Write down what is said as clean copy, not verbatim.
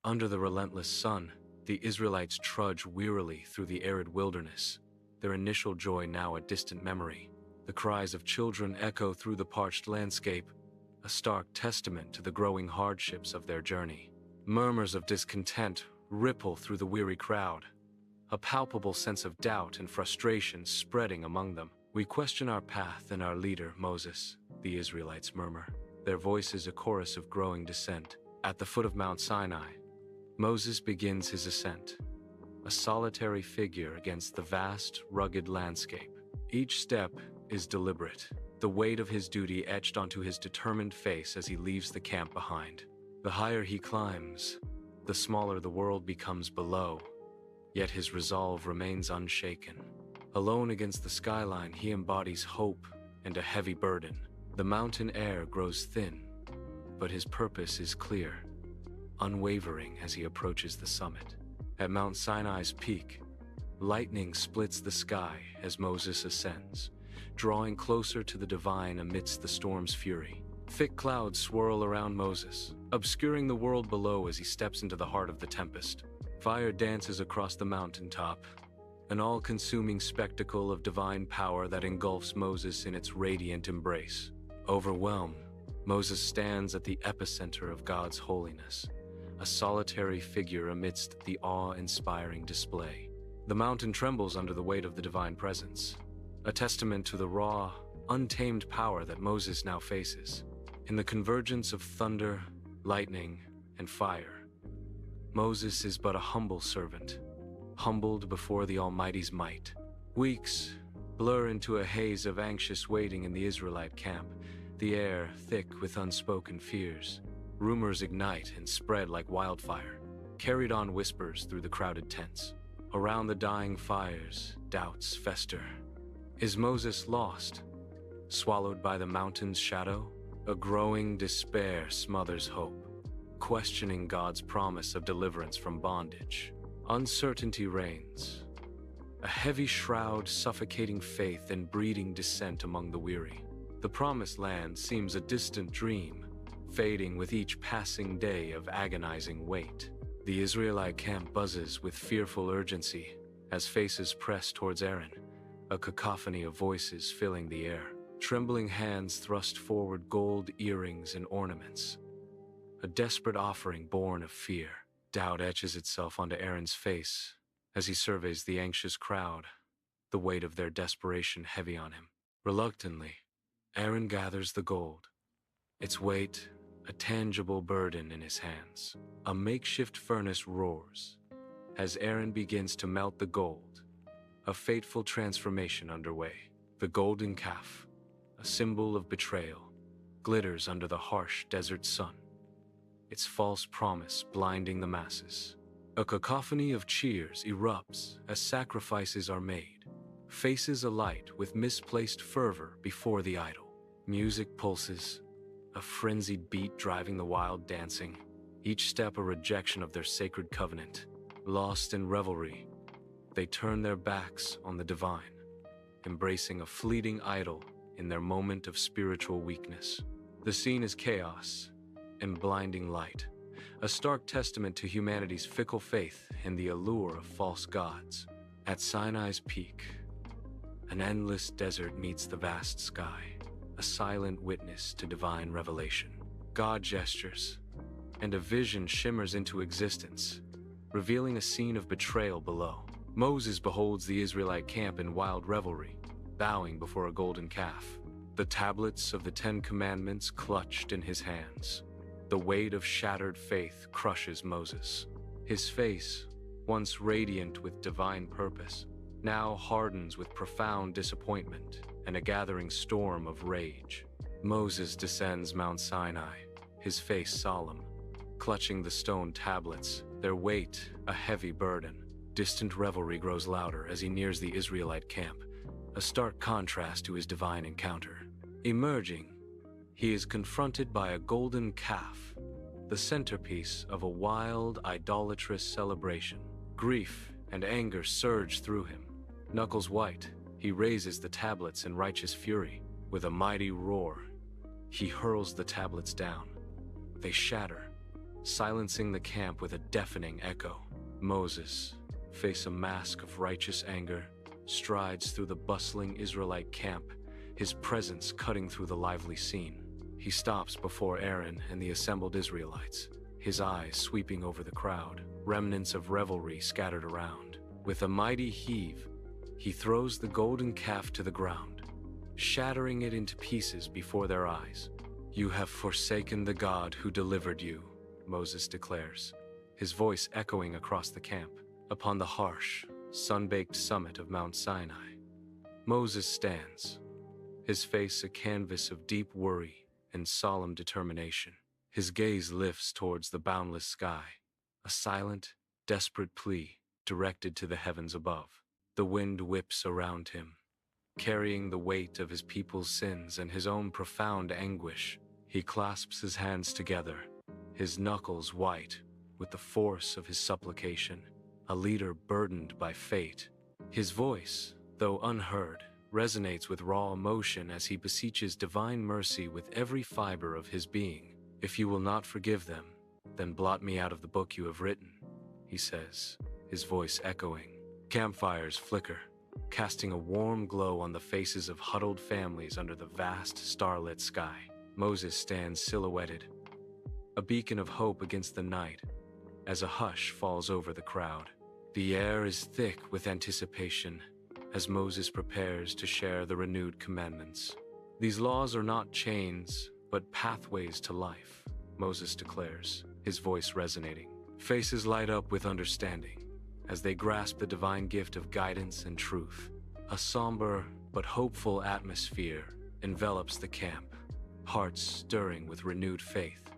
Under the relentless sun, the Israelites trudge wearily through the arid wilderness, their initial joy now a distant memory. The cries of children echo through the parched landscape, a stark testament to the growing hardships of their journey. Murmurs of discontent ripple through the weary crowd, a palpable sense of doubt and frustration spreading among them. "We question our path and our leader, Moses," the Israelites murmur, their voices a chorus of growing dissent. At the foot of Mount Sinai, Moses begins his ascent, a solitary figure against the vast, rugged landscape. Each step is deliberate, the weight of his duty etched onto his determined face as he leaves the camp behind. The higher he climbs, the smaller the world becomes below, yet his resolve remains unshaken. Alone against the skyline, he embodies hope and a heavy burden. The mountain air grows thin, but his purpose is clear, unwavering as he approaches the summit. At Mount Sinai's peak, lightning splits the sky as Moses ascends, drawing closer to the divine amidst the storm's fury. Thick clouds swirl around Moses, obscuring the world below as he steps into the heart of the tempest. Fire dances across the mountaintop, an all-consuming spectacle of divine power that engulfs Moses in its radiant embrace. Overwhelmed, Moses stands at the epicenter of God's holiness, a solitary figure amidst the awe-inspiring display. The mountain trembles under the weight of the divine presence, a testament to the raw, untamed power that Moses now faces. In the convergence of thunder, lightning, and fire, Moses is but a humble servant, humbled before the Almighty's might. Weeks blur into a haze of anxious waiting in the Israelite camp, the air thick with unspoken fears. Rumors ignite and spread like wildfire, carried on whispers through the crowded tents. Around the dying fires, doubts fester. Is Moses lost, swallowed by the mountain's shadow? A growing despair smothers hope, questioning God's promise of deliverance from bondage. Uncertainty reigns, a heavy shroud suffocating faith and breeding dissent among the weary. The promised land seems a distant dream, fading with each passing day of agonizing wait. The Israelite camp buzzes with fearful urgency as faces press towards Aaron, a cacophony of voices filling the air. Trembling hands thrust forward gold earrings and ornaments, a desperate offering born of fear. Doubt etches itself onto Aaron's face as he surveys the anxious crowd, the weight of their desperation heavy on him. Reluctantly, Aaron gathers the gold, its weight a tangible burden in his hands. A makeshift furnace roars as Aaron begins to melt the gold, a fateful transformation underway. The golden calf, a symbol of betrayal, glitters under the harsh desert sun, its false promise blinding the masses. A cacophony of cheers erupts as sacrifices are made, faces alight with misplaced fervor before the idol. Music pulses, a frenzied beat driving the wild dancing, each step a rejection of their sacred covenant. Lost in revelry, they turn their backs on the divine, embracing a fleeting idol in their moment of spiritual weakness. The scene is chaos and blinding light, a stark testament to humanity's fickle faith and the allure of false gods. At Sinai's peak, an endless desert meets the vast sky, a silent witness to divine revelation. God gestures, and a vision shimmers into existence, revealing a scene of betrayal below. Moses beholds the Israelite camp in wild revelry, bowing before a golden calf, the tablets of the 10 Commandments clutched in his hands. The weight of shattered faith crushes Moses. His face, once radiant with divine purpose, now hardens with profound disappointment and a gathering storm of rage. Moses descends Mount Sinai, his face solemn, clutching the stone tablets, their weight a heavy burden. Distant revelry grows louder as he nears the Israelite camp, a stark contrast to his divine encounter. Emerging, he is confronted by a golden calf, the centerpiece of a wild, idolatrous celebration. Grief and anger surge through him. Knuckles white, he raises the tablets in righteous fury. With a mighty roar, he hurls the tablets down. They shatter, silencing the camp with a deafening echo. Moses, face a mask of righteous anger, strides through the bustling Israelite camp, his presence cutting through the lively scene. He stops before Aaron and the assembled Israelites, his eyes sweeping over the crowd, remnants of revelry scattered around. With a mighty heave, he throws the golden calf to the ground, shattering it into pieces before their eyes. "You have forsaken the God who delivered you," Moses declares, his voice echoing across the camp. Upon the harsh, sun-baked summit of Mount Sinai, Moses stands, his face a canvas of deep worry and solemn determination. His gaze lifts towards the boundless sky, a silent, desperate plea directed to the heavens above. The wind whips around him, carrying the weight of his people's sins and his own profound anguish. He clasps his hands together, his knuckles white with the force of his supplication, a leader burdened by fate. His voice, though unheard, resonates with raw emotion as he beseeches divine mercy with every fiber of his being. "If you will not forgive them, then blot me out of the book you have written," he says, his voice echoing. Campfires flicker, casting a warm glow on the faces of huddled families under the vast starlit sky. Moses stands silhouetted, a beacon of hope against the night, as a hush falls over the crowd. The air is thick with anticipation as Moses prepares to share the renewed commandments. "These laws are not chains, but pathways to life," Moses declares, his voice resonating. Faces light up with understanding as they grasp the divine gift of guidance and truth. A somber but hopeful atmosphere envelops the camp, hearts stirring with renewed faith.